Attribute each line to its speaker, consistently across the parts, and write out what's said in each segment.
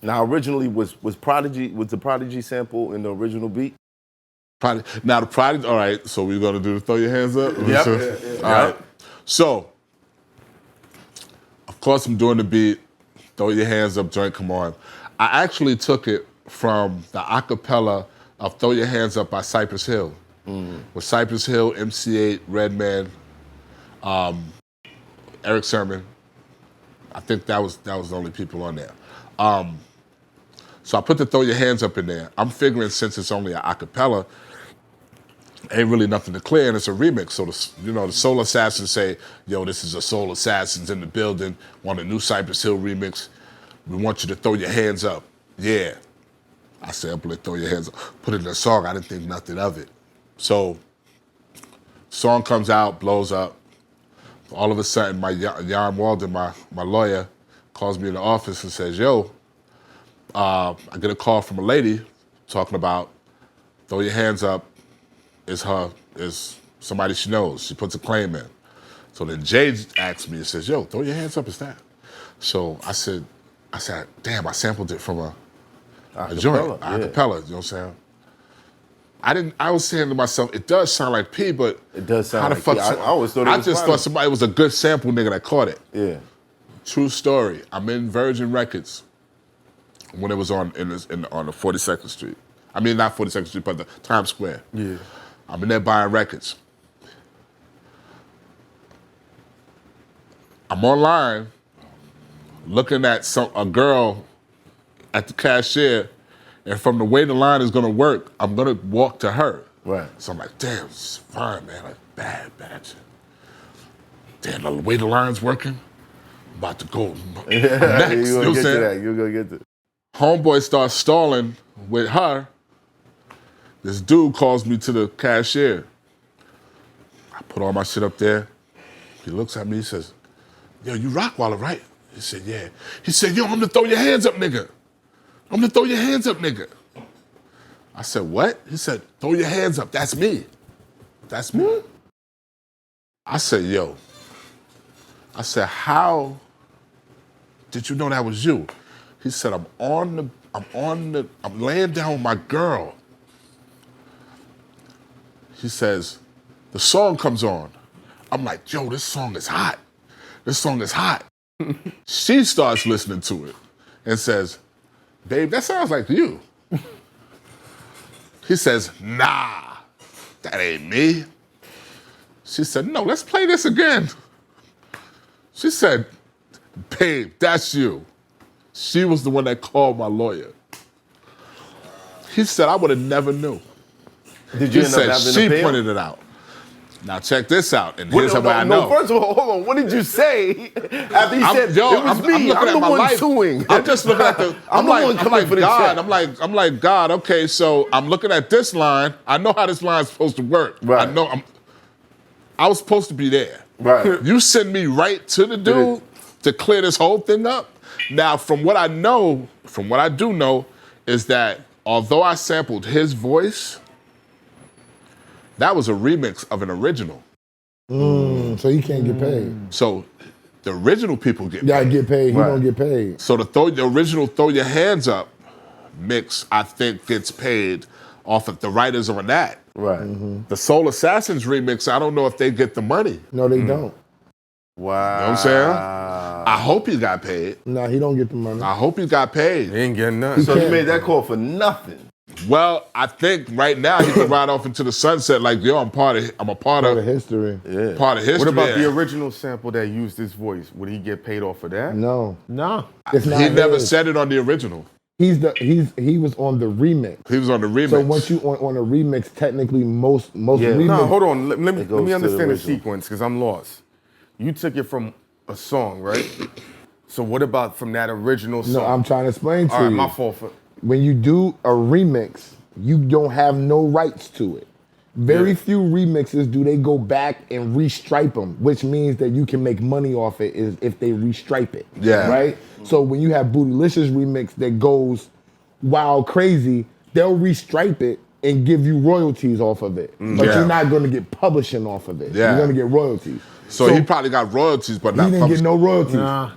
Speaker 1: Now, originally was the Prodigy sample in the original beat?
Speaker 2: Now the Prodigy. All right, so we're gonna do the throw your hands up.
Speaker 1: Yep.
Speaker 2: All right. So, of course, I'm doing the beat. Throw your hands up, joint. Come on. I actually took it from the acapella of "Throw Your Hands Up" by Cypress Hill. With Cypress Hill, MC8, Redman, Eric Sermon. I think that was the only people on there. So I put the "Throw Your Hands Up" in there. I'm figuring since it's only an acapella, ain't really nothing to clear, and it's a remix. So the Soul Assassins say, "Yo, this is a Soul Assassins in the building. Want a new Cypress Hill remix? We want you to throw your hands up." Yeah, I sampled it. Throw your hands up. Put it in a song. I didn't think nothing of it. So, song comes out, blows up. All of a sudden, my Jan Walden, my lawyer, calls me in the office and says, "Yo, I get a call from a lady talking about throw your hands up is somebody she knows. She puts a claim in." So then Jay asks me and says, "Yo, throw your hands up, is that?" So I said, damn, I sampled it from a joint, acapella, you know what I'm saying? I was saying to myself, it does sound like P, but
Speaker 1: it does sound
Speaker 2: how the
Speaker 1: like
Speaker 2: fuck?
Speaker 1: P. I always thought it was
Speaker 2: just thought somebody was a good sample nigga that caught it.
Speaker 1: Yeah.
Speaker 2: True story. I'm in Virgin Records when it was on the 42nd Street. I mean, not 42nd Street, but the Times Square.
Speaker 1: Yeah.
Speaker 2: I'm in there buying records. I'm online looking at a girl at the cashier, and from the way the line is gonna work, I'm gonna walk to her.
Speaker 1: Right.
Speaker 2: So I'm like, damn, she's fine, man. Like, bad shit. Damn, the way the line's working, I'm about to go. I'm next.
Speaker 1: You're gonna get to that. You're gonna get to.
Speaker 2: Homeboy starts stalling with her. This dude calls me to the cashier. I put all my shit up there. He looks at me, he says, "Yo, you Rockwilder, right?" He said, "Yeah." He said, "Yo, I'm the throw your hands up nigga. I'm the throw your hands up nigga." I said, "What?" He said, "Throw your hands up, that's me. That's me." I said, "Yo." I said, "How did you know that was you?" He said, I'm laying down with my girl. He says, the song comes on. I'm like, yo, this song is hot. This song is hot. She starts listening to it and says, "Babe, that sounds like you." He says, "Nah, that ain't me." She said, "No, let's play this again." She said, "Babe, that's you." She was the one that called my lawyer. He said, "I would have never knew."
Speaker 1: Did you
Speaker 2: He
Speaker 1: end up
Speaker 2: said
Speaker 1: having
Speaker 2: she
Speaker 1: to pay him?
Speaker 2: pointed it out. Now check this out, and here's how I know.
Speaker 1: No, first of all, hold on. What did you say after you said it was me? I'm the one suing.
Speaker 2: I'm just looking at the. I'm like God.
Speaker 1: check.
Speaker 2: I'm like God. Okay, so I'm looking at this line. I know how this line's supposed to work.
Speaker 1: Right.
Speaker 2: I know. I was supposed to be there.
Speaker 1: Right.
Speaker 2: You send me right to the dude to clear this whole thing up. Now, from what I do know, is that although I sampled his voice, that was a remix of an original.
Speaker 3: So he can't get paid.
Speaker 2: So the original people get paid.
Speaker 3: Gotta get paid. He don't get paid.
Speaker 2: So the original "Throw Your Hands Up" mix, I think, gets paid off of the writers on that.
Speaker 1: Right.
Speaker 2: The Soul Assassins remix, I don't know if they get the money.
Speaker 3: No, they don't.
Speaker 1: Wow.
Speaker 2: You know what I'm saying? I hope he got paid.
Speaker 3: No, he don't get the money.
Speaker 2: I hope he got paid.
Speaker 4: He ain't getting nothing.
Speaker 1: So you made that call for nothing.
Speaker 2: Well, I think right now he can ride off into the sunset like, yo, I'm a part of
Speaker 3: history.
Speaker 1: Yeah.
Speaker 2: Part of history.
Speaker 4: What about the original sample that used his voice? Would he get paid off for that?
Speaker 3: No.
Speaker 4: No.
Speaker 3: It's not
Speaker 2: He never
Speaker 3: his.
Speaker 2: said it on the original.
Speaker 3: He was on the remix.
Speaker 2: He was on the remix.
Speaker 3: So once you on a remix, technically most remix.
Speaker 4: No, hold on. Let me
Speaker 1: goes to
Speaker 4: understand
Speaker 1: the
Speaker 4: the sequence because I'm lost. You took it from a song, right? So what about from that original song?
Speaker 3: No, I'm trying to explain to
Speaker 4: All right,
Speaker 3: you.
Speaker 4: my fault for.
Speaker 3: When you do a remix, you don't have no rights to it. Very few remixes do they go back and restripe them, which means that you can make money off it is if they restripe it.
Speaker 2: Yeah.
Speaker 3: Right? So when you have Bootylicious remix that goes wild crazy, they'll restripe it and give you royalties off of it. But you're not gonna get publishing off of it.
Speaker 2: Yeah.
Speaker 3: You're gonna get royalties.
Speaker 2: So he probably got royalties, but not
Speaker 3: he didn't get no royalties.
Speaker 4: Nah.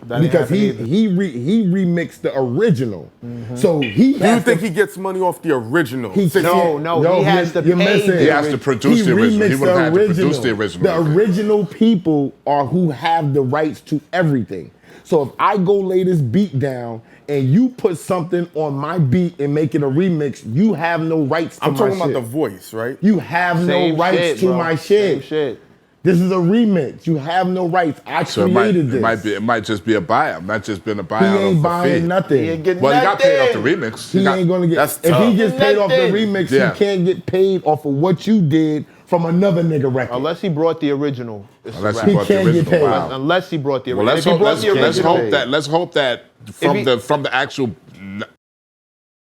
Speaker 3: because he remixed the original. So he.
Speaker 4: Do you think he gets money off the original?
Speaker 5: No, he has to pay.
Speaker 2: He has to produce the original. He would have had to produce the original.
Speaker 3: The original people are who have the rights to everything. So if I go lay this beat down and you put something on my beat and make it a remix, you have no rights to my shit.
Speaker 4: I'm talking about the voice, right?
Speaker 3: You have no rights to my shit.
Speaker 5: Same shit.
Speaker 3: This is a remix. You have no rights. I created this.
Speaker 2: It might just be a buyout. It might just been a buyout.
Speaker 3: He ain't buying nothing.
Speaker 5: He ain't getting
Speaker 2: Well, he got paid off
Speaker 5: nothing.
Speaker 2: the remix.
Speaker 3: He ain't gonna get. If he gets paid off the remix,
Speaker 2: Yeah.
Speaker 3: he can't get paid off of what you did from another nigga record.
Speaker 5: Unless he brought the original.
Speaker 2: Unless
Speaker 3: He
Speaker 2: he brought the
Speaker 3: can't get
Speaker 2: original.
Speaker 3: paid.
Speaker 2: Wow.
Speaker 5: Unless he brought the
Speaker 2: Well,
Speaker 5: original.
Speaker 2: let's hope that from the actual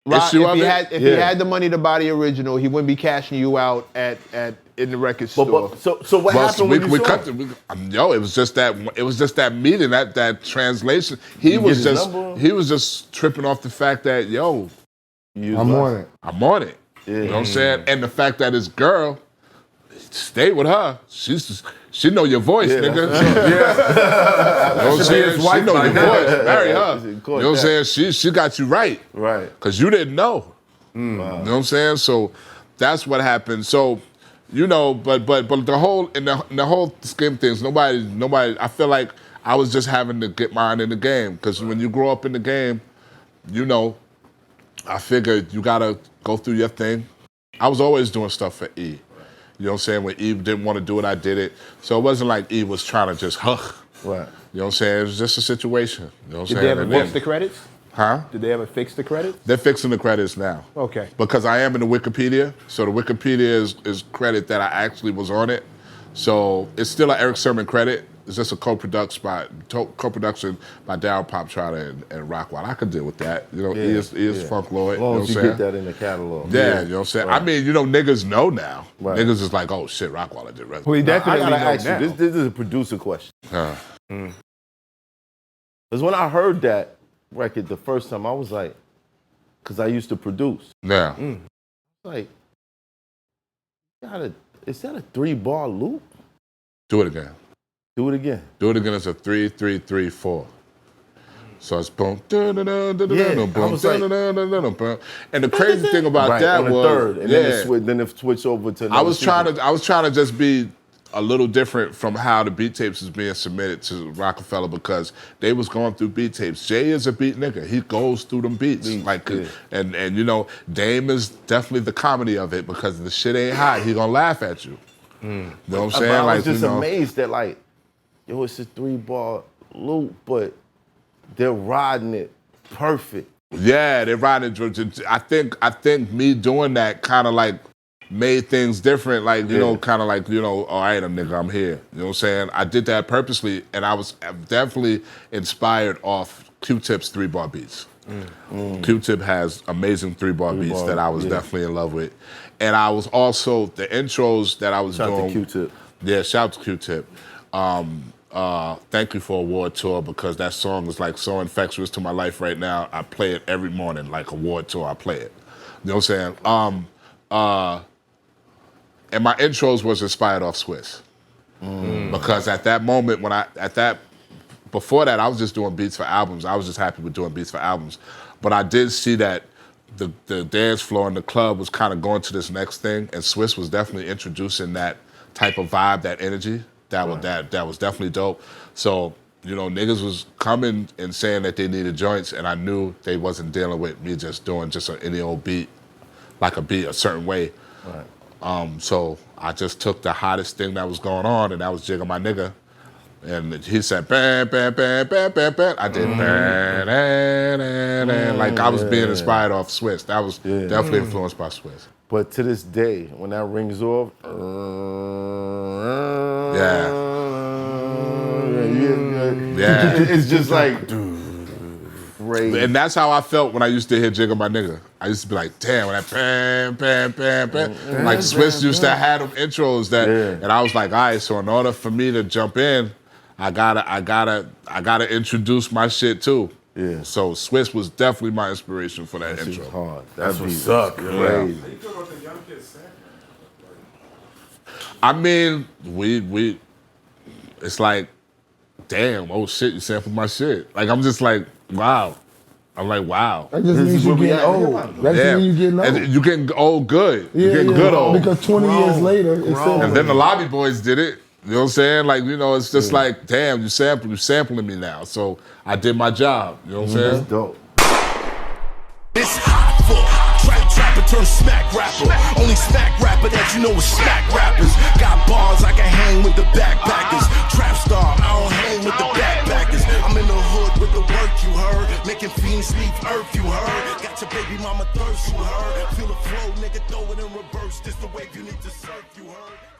Speaker 2: issue of it.
Speaker 5: If he had the money to buy the original, he wouldn't be cashing you out in the record store.
Speaker 1: So what happened when you saw
Speaker 2: it was just that meeting, that translation. He was just tripping off the fact that
Speaker 3: I'm on it.
Speaker 2: I'm on it.
Speaker 1: Yeah.
Speaker 2: You know what I'm saying? And the fact that his girl, stay with her. She know your voice, nigga. You know what I'm saying? She know your voice. Marry her. You know what I'm saying? She got you right.
Speaker 1: Right.
Speaker 2: Because you didn't know. You know what I'm saying? So that's what happened. So, but the whole in the whole scheme of things, nobody. I feel like I was just having to get mine in the game. Because when you grow up in the game, I figured you gotta go through your thing. I was always doing stuff for E. You know what I'm saying? When Eve didn't want to do it, I did it. So it wasn't like Eve was trying to just
Speaker 1: Right.
Speaker 2: You know what I'm saying? It was just a situation. You know what I'm
Speaker 5: Did
Speaker 2: saying?
Speaker 5: they ever fix the credits?
Speaker 2: Huh?
Speaker 5: Did they ever fix the credits?
Speaker 2: They're fixing the credits now.
Speaker 5: Okay.
Speaker 2: Because I am in the Wikipedia. So the Wikipedia is credit that I actually was on it. So it's still an Eric Sermon credit. It's just a co-production by Daryl Pop Trotter and Rockwilder. I could deal with that. He is Funk Lloyd.
Speaker 1: As long
Speaker 2: you
Speaker 1: as
Speaker 2: know
Speaker 1: you
Speaker 2: what I'm
Speaker 1: get
Speaker 2: saying?
Speaker 1: that in the catalog.
Speaker 2: Yeah, you know what I'm saying?
Speaker 1: Right.
Speaker 2: I mean, niggas know now.
Speaker 1: Right.
Speaker 2: Niggas is like, oh shit, Rockwilder did resume.
Speaker 5: Well, he
Speaker 1: I
Speaker 5: definitely
Speaker 1: gotta
Speaker 5: know
Speaker 1: ask
Speaker 5: now.
Speaker 1: you. This is a producer question.
Speaker 2: Huh.
Speaker 1: Because when I heard that record the first time, I was like, because I used to produce.
Speaker 2: Yeah.
Speaker 1: Like, is that a 3-bar loop?
Speaker 2: Do it again.
Speaker 1: Do it again.
Speaker 2: Do it again. It's a 3-3-3-4. So it's boom, boom, boom. And the crazy thing about that
Speaker 1: on the
Speaker 2: was,
Speaker 1: third, and then it switched over to.
Speaker 2: I was trying to just be a little different from how the beat tapes is being submitted to Rockefeller because they was going through beat tapes. Jay is a beat nigga. He goes through them beats. And Dame is definitely the comedy of it because the shit ain't hot. He gonna laugh at you. You know what I'm saying?
Speaker 1: I was just amazed that it's a 3-bar loop, but they're riding it perfect.
Speaker 2: Yeah, they're riding it. I think me doing that kind of like made things different. Like, kind of like, all right, nigga, I'm here. You know what I'm saying? I did that purposely, and I was definitely inspired off Q-Tip's 3-bar beats. Q-Tip has amazing 3-bar beats that I was definitely in love with. And I was also, the intros that I was doing.
Speaker 1: Shout out to Q-Tip.
Speaker 2: Yeah, shout out to Q-Tip. Thank You for Award Tour because that song is like so infectious to my life right now. I play it every morning, like Award Tour, I play it. You know what I'm saying? And my intros was inspired off Swiss. Because at that moment, before that, I was just doing beats for albums. I was just happy with doing beats for albums. But I did see that the dance floor in the club was kind of going to this next thing, and Swiss was definitely introducing that type of vibe, that energy. That was definitely dope. So, niggas was coming and saying that they needed joints, and I knew they wasn't dealing with me just doing any old beat, like a beat a certain way.
Speaker 1: Right.
Speaker 2: So I just took the hottest thing that was going on, and that was Jigga My Nigga. And he said, bam, bam, bam, bam, bam, bam. I did bam, bam, bam, like I was being inspired off Swiss. That was definitely influenced by Swiss.
Speaker 1: But to this day, when that rings off, it's just like, crazy.
Speaker 2: And that's how I felt when I used to hear Jigga My Nigga. I used to be like, damn, when that bam, bam, bam, bam. Like Swiss used to have them intros and I was like, all right, so in order for me to jump in, I gotta introduce my shit too.
Speaker 1: Yeah.
Speaker 2: So Swiss was definitely my inspiration for that
Speaker 1: That
Speaker 2: intro.
Speaker 1: shit's hard.
Speaker 4: That's what's up.
Speaker 1: Crazy.
Speaker 2: I mean, we it's like damn, oh shit, you sampled my shit. Like, I'm just like, wow. I'm like, wow.
Speaker 3: That just
Speaker 1: This
Speaker 3: means
Speaker 1: is
Speaker 3: you're
Speaker 1: where we
Speaker 3: getting
Speaker 1: at in
Speaker 3: old.
Speaker 1: hip-hop.
Speaker 3: That just means you're getting old.
Speaker 2: And you getting old good. You're getting good old.
Speaker 3: Because 20 years later, it's still.
Speaker 2: And then the Lobby Boys did it. You know what I'm saying? Like, you know, it's just like, damn, you're sampling me now. So I did my job. You know what I'm saying?
Speaker 1: That's dope.
Speaker 6: It's hot for trapper turn smack rapper. Only smack rapper that you know is smack rappers. Got bars I can hang with the backpackers. Trap star, I don't hang with the backpackers. I'm in the hood with the work you heard. Making fiends leave earth you heard. Got your baby mama thirst you heard. Feel the flow, nigga, throw it in reverse. This the wave you need to surf you heard.